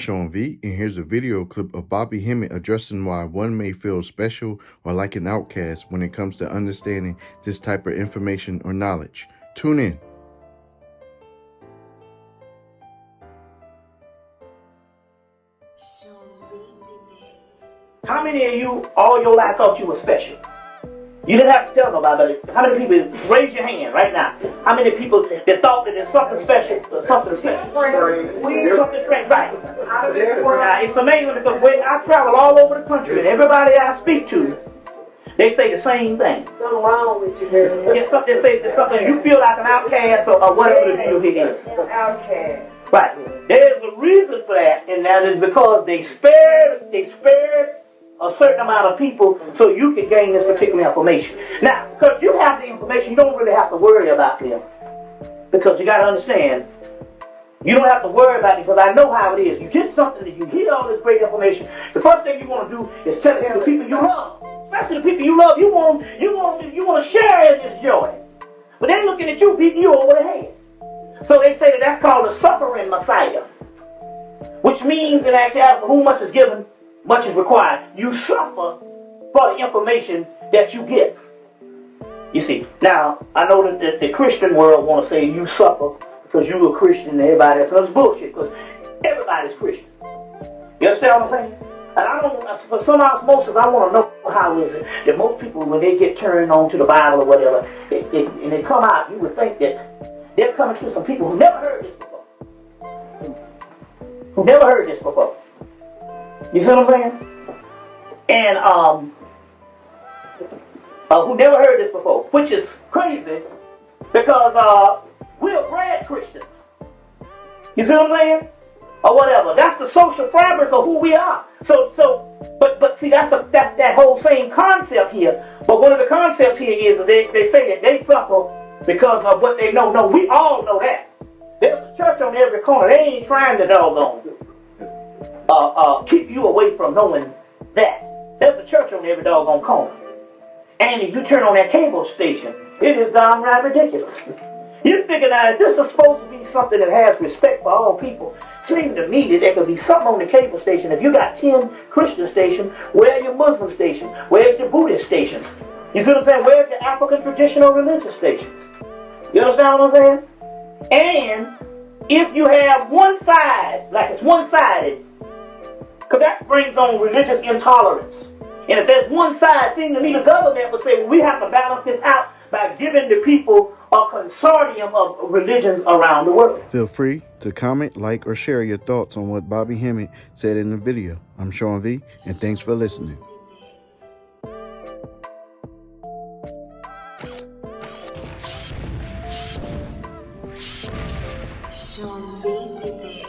Sean V, and here's a video clip of Bobby Hemmitt addressing why one may feel special or like an outcast when it comes to understanding this type of information or knowledge. Tune in. How many of you all your life thought you were special? You didn't have to tell nobody, but how many people, raise your hand right now, how many people that thought that there's something special, something special? Something strange, right? Now, it's amazing because when I travel all over the country and everybody I speak to, they say the same thing. Something wrong with you. Yeah, something, they say something, you feel like an outcast or whatever the deal here is. An outcast. Right. There's a reason for that, and that is because they spared a certain amount of people so you can gain this particular information. Now, because you have the information, you don't really have to worry about them. Because you got to understand, you don't have to worry about it because I know how it is. You get something and you hear all this great information. The first thing you want to do is tell it to the people you love. Especially the people you love, you want to share in this joy. But they're looking at you, beating you over the head. So they say that's called a suffering Messiah. Which means in actuality, whom much is given, much is required. You suffer for the information that you get. You see, now, I know that the Christian world want to say you suffer because you're a Christian and everybody else. That's bullshit because everybody's Christian. You understand what I'm saying? And I don't, for some most of us, I want to know how is it that most people, when they get turned on to the Bible or whatever, and they come out, you would think that they're coming to some people who never heard this before. You see what I'm saying? And who never heard this before, which is crazy because we're bred Christians. You see what I'm saying? Or whatever. That's the social fabric of who we are. But see, that's that whole same concept here. But one of the concepts here is that they say that they suffer because of what they know. No, we all know that. There's a church on every corner. They ain't trying to doggone keep you away from knowing that. There's a church on every doggone corner. And if you turn on that cable station, it is downright ridiculous. You figure now, if this is supposed to be something that has respect for all people, seems to me that there could be something on the cable station. If you got 10 Christian stations, where are your Muslim stations? Where's your Buddhist stations? You see what I'm saying? Where's your African traditional religious stations? You understand what I'm saying? And if you have one side, like it's one-sided, because that brings on religious intolerance. And if there's one side thing to me, the government would say, well, we have to balance this out by giving the people a consortium of religions around the world. Feel free to comment, like, or share your thoughts on what Bobby Hemmitt said in the video. I'm Sean V, and thanks for listening. Sean V did it.